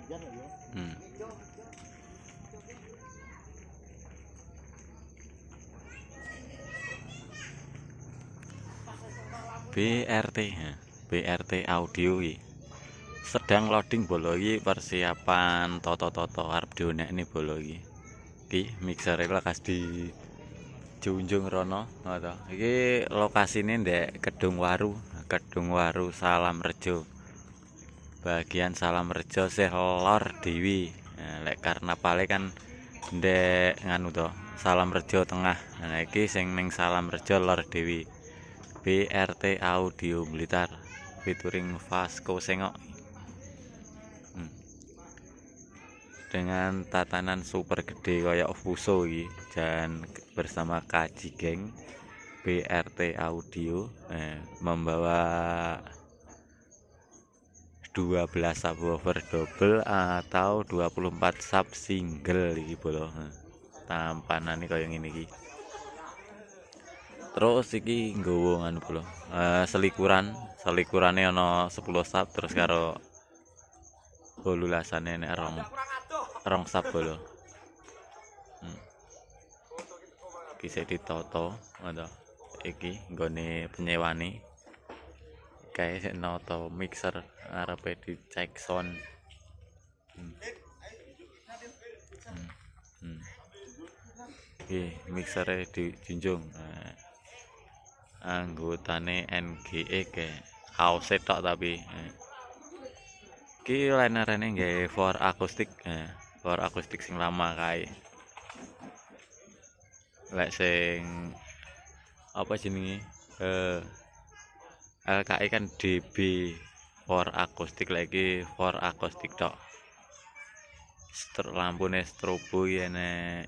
Hmm. BRT, ya. BRT audio iki. Sedang loading bolo iki persiapan toto-toto arep dionekne bolo iki. Iki mixer lekas di Junjung Rono, ngono. Iki lokasine ndek Kedung Waru Salam Rejo. Bagian Salam Rejo sih lor Dewi. Nah, lek karnapale kan ndek nganu to, Salam Rejo tengah. Nah, iki sing ning Salam Rejo lor Dewi. BRT Audio Blitar featuring Vasco Sengok. Dengan tatanan super gede kayak Fuso iki dan bersama Kaji Geng BRT Audio membawa 12 subwoofer double atau 24 sub single iki bolo. Tampanane kaya ngene iki. Terus iki nggowo nganu bolo. Selikurane ana 10 sub terus karo bolulasane nek rong sub bolo. Bisa ditoto ngono. Iki nggone penyewane. Kayak sik noto mixer arepe dicek sound. Mixere dijunjung. Anggotane NGE ke house tok tapi iki linerane nggae for akustik sing lama kae. Lek sing apa jenenge LKI kan DB for akustik lagi for akustik tok. Lampune strobo ene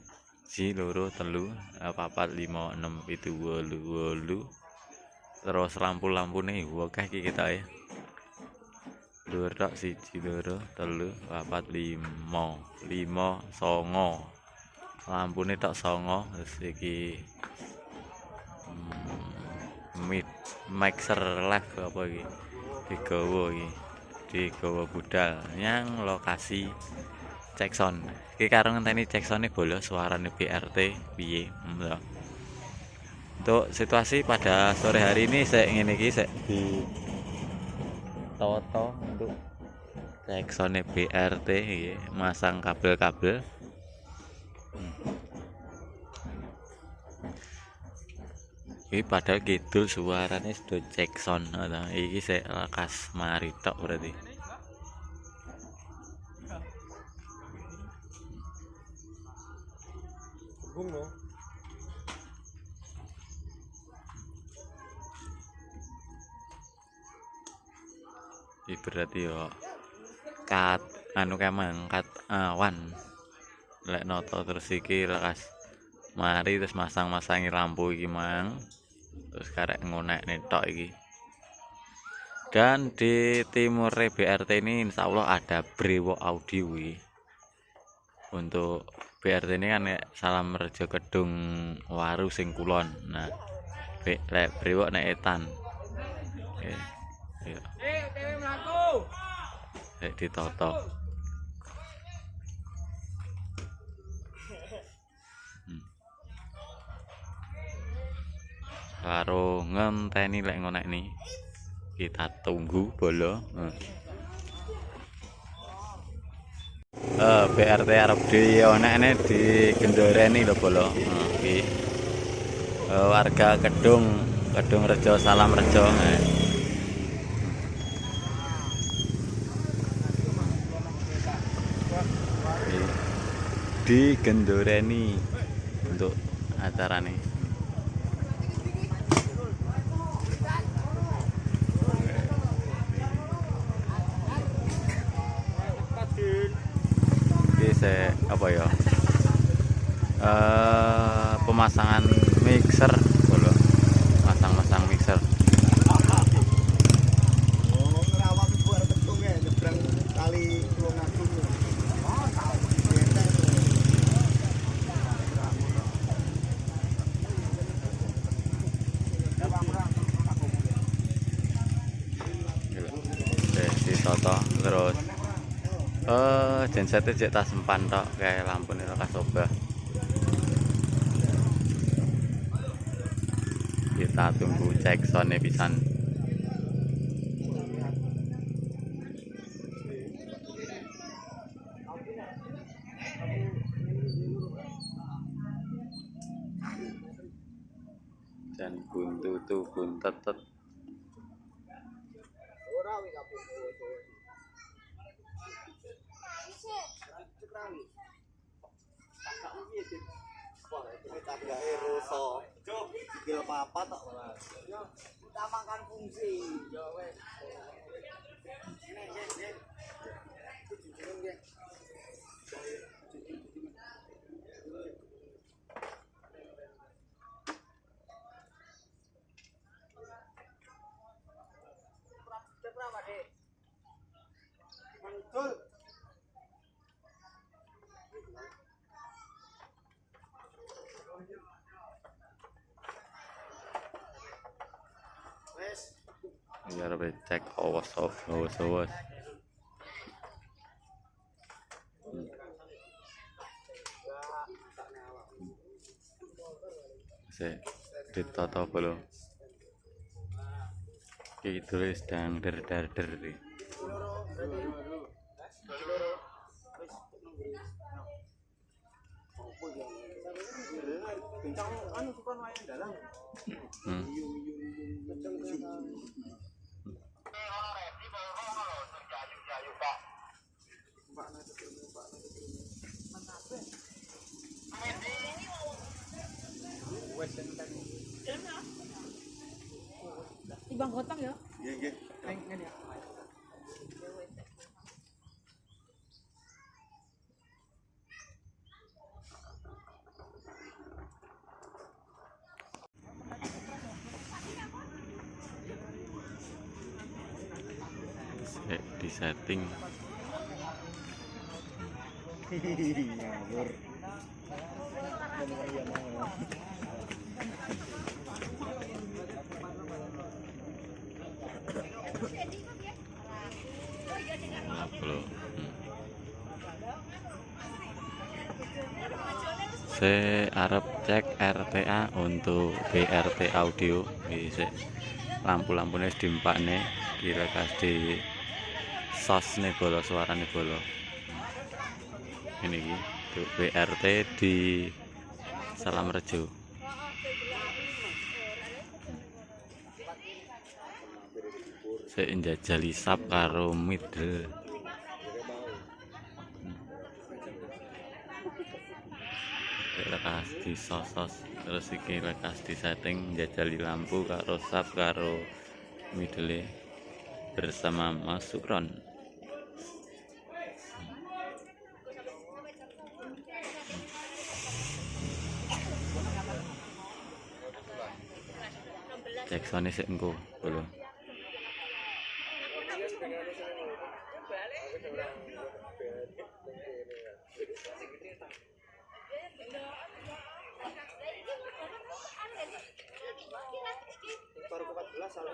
J loro 3 4 5 6 7 8 terus lampu-lampune akeh iki kita ya. Dhuwur tok 1 2 3 4 5 songo. Lampune tok songo terus iki mixer live apa iki digawa budal yang lokasi cek sound. Iki karo ngenteni cek sound bolo suarane BRT piye. Untuk situasi pada sore hari ini saya ngene iki sik di toto untuk cek sound BRT iki, masang kabel-kabel. Iki padahal kidul suarane sudah cek sound. Iki sik lekas mari tok berarti. Iki berarti yo kat anu mangkat awan. Lek noto terus iki lekas mari terus masangi lampu iki mang. Terus karek ngonek netok iki. Dan di timur BRT ini insya Allah ada Brewo Audio iki. Untuk BRT ini kan Salam Rejo Kedung Waru sing kulon. Nah, lek Brewo nek etan. Ditoto. Karo ngenteni lek ngonek nih. Kita tunggu bolo. BRT arep dionekne di Gendoreni lho bolo. Iki. Warga Kedung Rejo Salam Rejo. Di Gendoreni untuk acara nih. Apa ya pemasangan mixer bolo, masang mixer. Toto terus Gensetnya cek tas sempan tok kayak lampu nih lekas obah. Kita tunggu cek sound pisan. Dan buntu tuh buntetet. Apa tak malah. Utamakan fungsi. Ya wes. Mantul. Biar cek awas. Ditoto belum? Tulis dan der. Ibang gotong ya? Nggih. Ngene ya. Di setting. Ngawur. Saya arep cek RTA untuk BRT audio. Bisa lampu-lampunya dimpak nih, kira kasih sos nih bolo, suaranya bolo. Ini gitu BRT di Salamrejo. Saya njajali sap karo middle. Lekas di sos terus iki lekas di setting njajali lampu karo sap karo middle bersama Mas Sukron. Cek sound sik engko belum. Baru 14 salah.